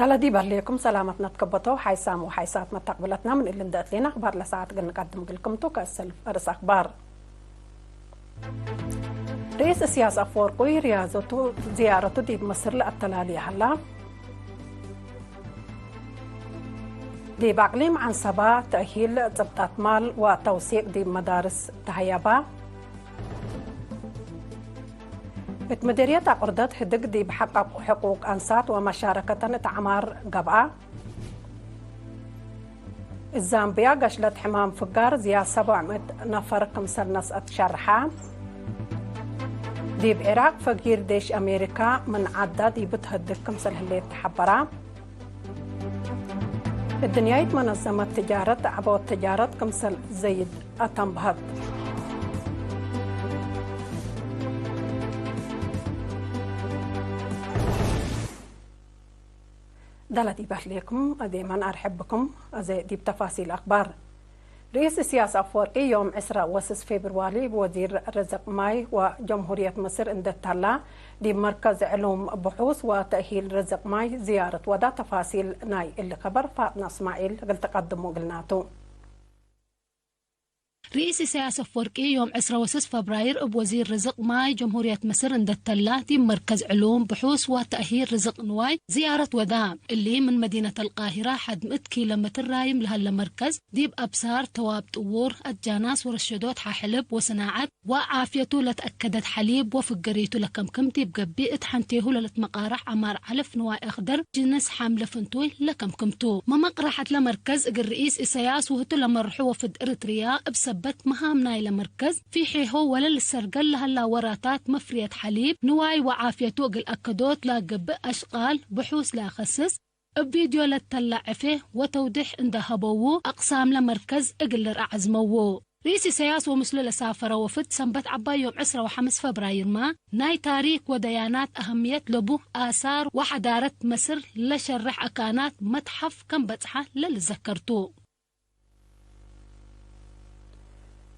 دالا دي برليكم سلامتنا تكبتو حيسام وحيسات ما تقبلتنا من اللي ندات لنا اخبار لساعات نقدم لكم تو كاسل ارس اخبار. رئيس السياسة أفورقي رياضته زيارته دي مصر للتلالية هلا دي بأقليم عن سبا تأهيل ضبطات مال وتوثيق دي مدارس تهيابا مديرية قردت هدق دي بحقق حقوق أنسات ومشاركة تعمار قبعة الزامبيا قشلت حمام فقار زيا 700 نفر كمسل نسأت شرحة دي بعراق فقير ديش أمريكا من عدة دي بتهدف كمسل هلي تحبرا الدنيا منظمة تجارة عبوت تجارة كمسل زيد أتنبهد دالا دي بحليكم دائما أرحب بكم دي بتفاصيل أخبار. رئيس السياسة أفورقي يوم 10 فبراير بوزير رزق ماي وجمهورية مصر اندتلا دي مركز علوم بحوث وتأهيل رزق ماي زيارة ودا تفاصيل ناي اللي خبر فاطمة اسماعيل قلت تقدم وقلناتو. رئيس السياسة أفورقي يوم 10 فبراير بوزير رزق ماي جمهورية مصر اندتلا دي مركز علوم بحوث وتأهيل رزق نواي زيارة ودا اللي من مدينة القاهرة حد 100 كيلومتر رايم لهلا مركز دي بأبصار تواب طور الجاناس ورشدوت ححلب وصناعات وعافيته لتأكدت حليب وفقريته لكمكمتي بقبي اتحنتيه للتمقارح عمار علف نواي أخضر جنس حاملة فنتوي لكمكمتو ما مقرحت لمركز الرئيس السياس وهتو لمرحو وفد إريتريا بسبت مهامنا إلى مركز في حيهو ولا للسرقل لهلا وراتات مفرية حليب نواي وعافيته قل أكدوت لا قب أشقال بحوث لا خصص بفيديو للتلع فيه وتوضيح عند هبوو أقسام لمركز اقل أعزموو رئيس سياس ومسلو لسافر وفد سنبت عبا يوم 10 فبراير ما ناي تاريخ وديانات أهمية لبو آثار وحضارة مصر لشرح أكانات متحف كم بتحة للذكرتو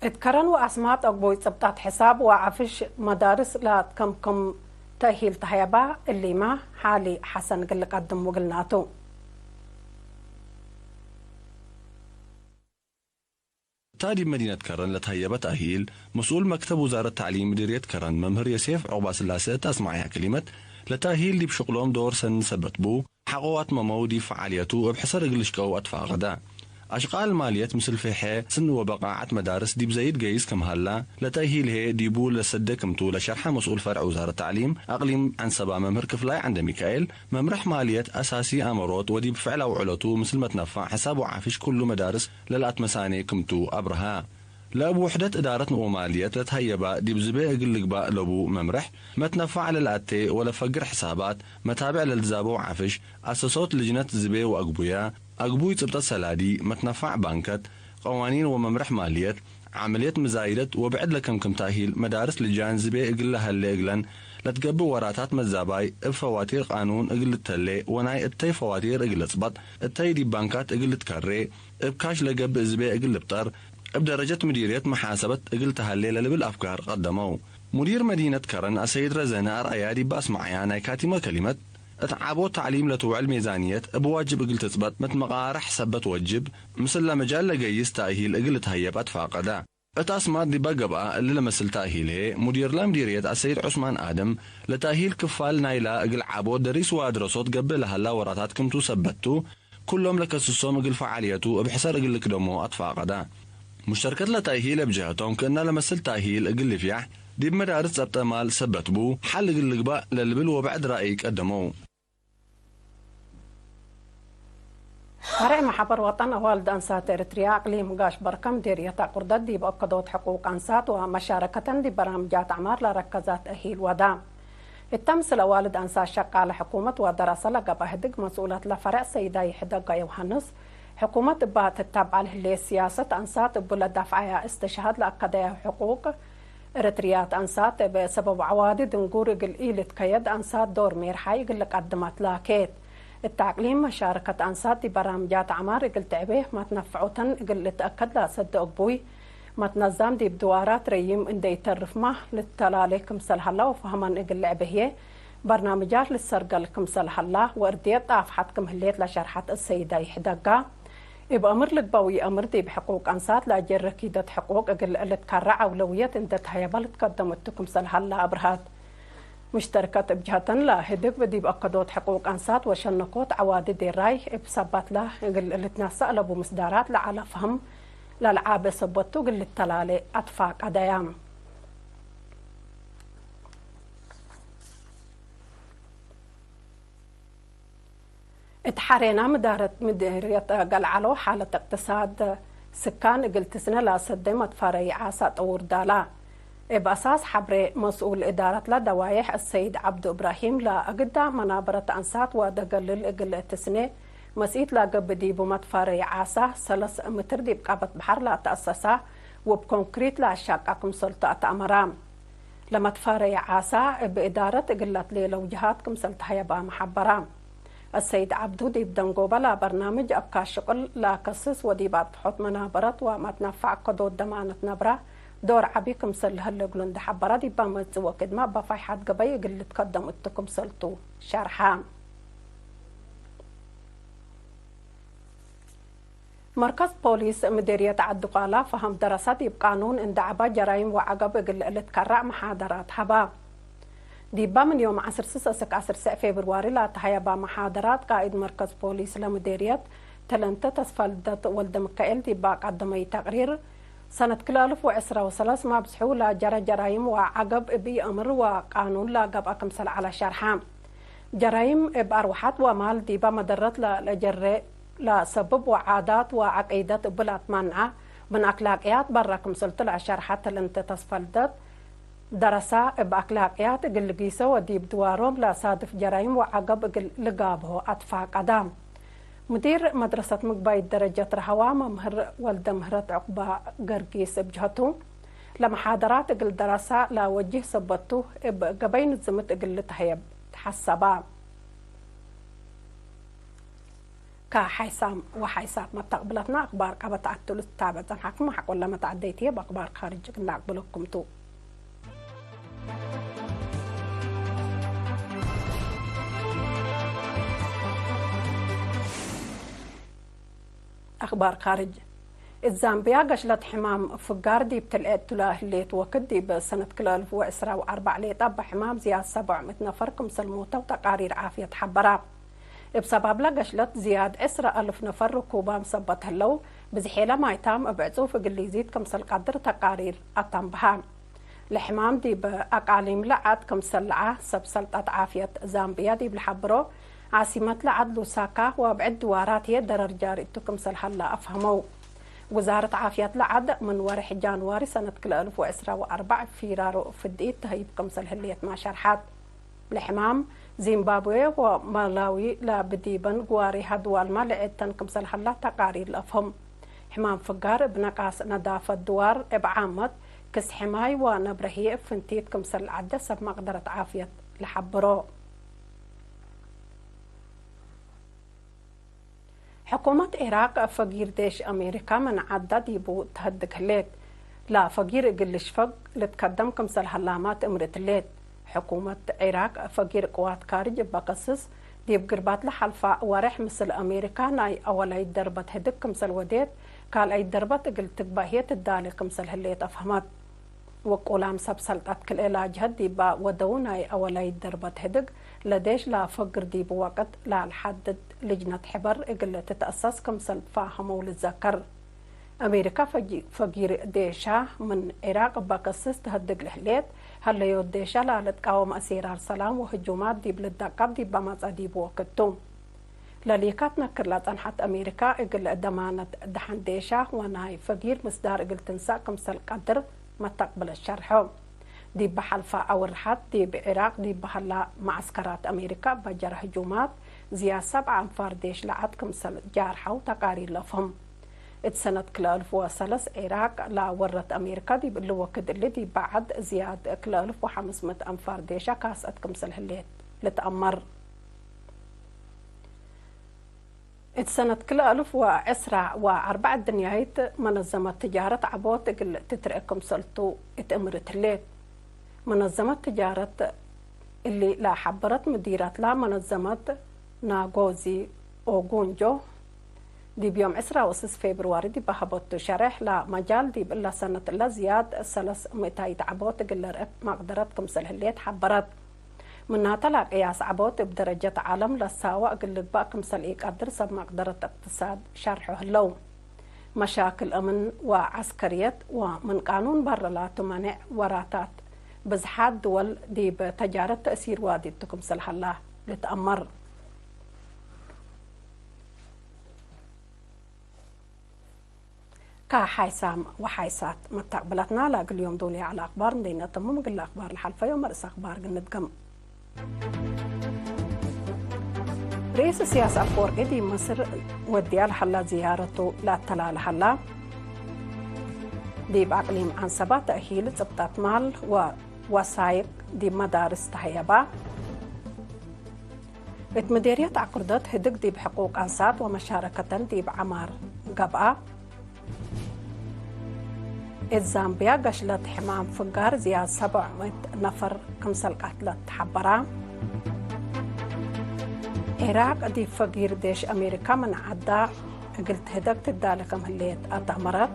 اتكرن واسمات اقبوي ثبتات حساب وعفش مدارس لا كم تأهيل تهيبا اللي ما حالي حسن قل قدم وقلناتو. تادي مدينة كرن لتهيبة تأهيل مسؤول مكتب وزارة التعليم مديرية كرن ممهر يسيف عقبة سلاسة تسمعيها كلمة لتأهيل دي بشغلهم دور سن سبت بو حقوات ممودي فعاليته بحصر قلشكو أطفاء غدا أشغال مالية مثل فيحة سن وبقاعة مدارس دي بزايد جايز كم هلا لتأهيله ديبو لسدة كمتو لشرحة مسؤول فرع وزارة التعليم أقليم عن سبا ممهر كفلاي عند ميكائيل ممرح مالية أساسي أمرات ودي بفعله وعلته مثل ما تنفع حسابه عافش كل مدارس للأت مساني كمتو أبرها لأبو وحدة إدارة ومالية لتهيبا دي بزباء قلقباء لأبو ممرح ما تنفع للأتي ولا فقر حسابات متابع للزابو عافش أساسات لجنة زباء وأقبويا أقبوي تبطى سلادي متنفع بانكت قوانين وممرح مالية عملية مزايدة وبعد لكم كم تأهيل مدارس لجان زباء قلها اللي قلن لتقبوا وراتات مزاباي بفواتير قانون اقل التلي وناي التي فواتير اقل صبط التي دي بانكات اقل تكري بكاش لقب زباء اقل بطر بدرجة مديرية محاسبة اقل تهليل اللي بالأفكار قدموا مدير مدينة كرن السيد رزانا رأيادي باسمعيانا كاتمة كلمة اتعابو تعليم لتوعى الميزانية بواجب اقل تثبت متمقارح سبت وجب مثل مجال لقيس تأهيل اقل تهيب اتفاقدا اتاسمات دي بقبقى اللي لمسل تأهيله مدير لمديرية السيد عثمان آدم لتأهيل كفال نايلا اقل عابو دريس وادرسوت قبل هلا وراتات كمتو سبتو كلهم لكسسوم اقل فعاليتو بحسار اقل كدمو اتفاقدا مشتركات لتأهيل بجهتهم كأننا لمسل تأهيل اقل فيح دي بمدارس ضبط مال سبت بو حل اقل قباء للبل وبعد رأيك قدمو فرع محبر وطن والد أنسات إريتريا أقليم قاش بركم ديرية قردت دي بأكدوت حقوق أنسات ومشاركة دي برامجات أعمار لركزات أهيل ودام التمثل والد أنسات شقال حكومة ودراسة لقب أهدق مسؤولة لفرع سيداي حدقة يوحنس حكومة بات التابعة لسياسة أنسات بلد دفعها استشهاد لأقضاء حقوق إريتريات أنسات بسبب عوادد نقور قليلة كيد أنسات دور ميرحاي قل قدمت لاكيت التعليم مشاركة أنسات دي برامجات عمار قل تعبيه ما تنفعوتن قل تأكد لا صدق بوي ما تنظم دي بدوارات ريم إن دي ترف ما للتلالي كمسل هلا وفهمان قل لعبهيه برنامجات للسرقل كمسل هلا ورديت طافحتكم هليت لشرحت السيدة يحدقا بأمر لقبوي أمر دي بحقوق أنسات لأجر ركيدة حقوق أقل تكرع أولوية انت هيبال تقدمتكم سل هلا أبرهات مشتركة بجهة لا هدف بدي بأقدوت حقوق أنسات وشنقوت عواد دي راي بسبات له اللي تنسأ لبو مصدارات لعلى فهم للعاب سبوتو قل التلالي أطفاق أديام اتحرينا مديرية قلعلو حالة اقتصاد سكان قلت سنة لا سدمت فري عاسة طور دالا بأساس حبر مسؤول إدارة لدوايح السيد عبد إبراهيم لا أقدا منابرة أنسات ودقلل قلت سنة مسيت لا قبدي بمتفاري عاسة 3 متر دي بقابة بحر لا تأسسا وبكونكريت لا شاقكم سلطة أمرام لما تفاري عاسة بإدارة قلت ليلة وجهاتكم سلطة هيبا محبرام السيد عبدو دي بدنقوبة لا برنامج أبكا شغل لا كسس ودي بعد بحط منابرات وما تنفع قدود دمانة نبرة دور عبيكم سل هلقلون دي حبرة دي بامز وكد ما بفايحات قبي قل تقدم اتكم سلطو شرحام مركز بوليس مديرية عدقالة فهم دراسات بقانون اندعبا جرائم وعقب قل تكرع محاضرات حبا ديبا من يوم 10 فبراير لا تهيبا محاضرات قائد مركز بوليس لمديرية تلنت تسفلدت ولد مكائل ديبا قدمي تقرير سنة 2013 ما بسحو لا جرى جرائم وعقب بي أمر وقانون لا قب أكمسل على شرحام جرائم بأروحات ومال ديبا مدرت لجرى لا سبب وعادات وعقيدة بلات منعة من أخلاقيات برا كمسلت العشرحات تلنت تسفلدت درسا بأخلاقيات قلقيسة وديب دوارهم لا صادف جرائم وعقب لقابه أطفاء قدام مدير مدرسة مقباي درجة رهوة ممهر ولد مهرة عقبة قرقيس بجهته لمحاضرات قل درسا لا وجه سبته بقبين الزمت قل تهيب تحسبا كحيسام وحيساب ما تقبلتنا أخبار قبة تعتل التابة حكم حق ولا ما تعديتيه بأخبار خارج قلنا أقبلكم تو أخبار خارج الزامبيا قشلت حمام فقار دي بتلقيت تلاه ليت وكدي بسنة 2014 ليت أبا حمام زياد 700 نفر كمسل موتة وتقارير عافية حبرا بسبب لا قشلت زياد 10,000 نفر ركوبة مصبت هلو بزحيلة مايتام بعزوف قل يزيد كمسل قدر تقارير أطم بها الحمام دي بأقاليم لعد كمسل لعه سبسلطة عافية زامبيا دي بالحبرو عاصمة لعد لوساكا وبعد دوارات يدرر جاري كمسل هلا أفهموا وزارة عافية لعد من ورح جانواري سنة 2014 في رارو فديت تهيب كمسل هليت ما شرحات الحمام زيمبابوي ومالاوي لا بديبن قواري هدوال ما لعدتن كمسل هلا تقارير الأفهم حمام فقار بنقاس ندافة دوار بعامة كس حماي ونبرهي فنتيت كمسل عدة سب مقدرة عافية لحبرو حكومة العراق فقير ديش أمريكا من عدد يبو تهدك هليت لا فقير قلش فق لتقدم كمسل هلامات امرت الليت حكومة العراق فقير قوات كارج بقصص ديب قربات لحلفة ورح مثل أمريكا ناي أولا يدربت هدك كمسل وديت قال أي دربت قلت تقباهية الدالي كمسل هليت أفهمت وقولام سبسلطات كل علاج هدي با ودوناي أولا يدربت هدق لديش لا فقر دي بوقت لا الحدد لجنة حبر اقل تتأسس كمسل فاهموا للذكر أمريكا فقير ديشا من عراق باقصص تهدق الهليت هلا يود ديشا لا لتقاوم أسيرار سلام وهجومات دي بلدقاب دي بمزا دي بوقتهم لليكات نكر لا تنحت أمريكا اقل دمانة دحن ديشا وناي فقير مصدار اقل تنسا كمسل قدر ما تقبل الشرح دي بحلفة أو الرحات دي بعراق دي بحلا معسكرات أمريكا بجر هجومات زيا 7 أنفار ديش لعد كمسل جارحة وتقارير لفهم اتسنة 2003 عراق لا ورت أمريكا دي بالوقت اللي دي بعد زياد 1500 أنفار ديشا كاسة كمسل هليت لتأمر سنة 2014 دنيايت منظمة تجارة عبوت تتركم سلطو اتأمرت الليت منظمة تجارة اللي لا حبرت مديرة لا منظمة ناغوزي أوغونجو دي بيوم 10 فبراير دي بهبط شرح لا مجال دي بإلا سنة إلا زياد 300 عبوت قلر مقدرتكم سلهليت حبرت منها طلع قياس عبوت بدرجة عالم للساوة قلت باكم سلئيك قدر سب مقدرة اقتصاد شرحه اللو مشاكل أمن وعسكريات ومن قانون برا لا تمنع وراتات بزحات دول دي بتجارة تأثير وادي تكم سلح الله لتأمر كحيسام وحيسات متقبلتنا لاق اليوم دولي على أخبار مدينة تمام قل أخبار الحلفة يوم رأس أخبار قل نتقم رئيس السياسة أفورقي دي مصر ودي الحلا زيارته لا تلال حلا دي بأقليم عن سبا تأهيل زبطات مال ووسائق دي مدارس تحيبا مديرية عقردات هدق دي بحقوق أنسات ومشاركة دي بعمار قبعة الزامبيا قشلت حمام فقار زياد 700 نفر كمسل قتلت حبرا العراق دي فقير ديش أمريكا من عدا قلت هدق تدالك مهليت أتمرت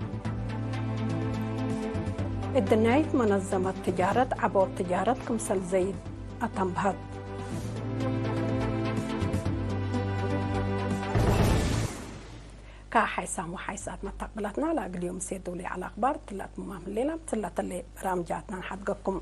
الدنايت منظمة تجارة عبور تجارة كمسل زيد أتنبهت كحيسام وحيسات متقبلتنا لا اليوم سيدوا لي على أخبار تلات ممام الليلة تلات اللي رامجاتنا حدقكم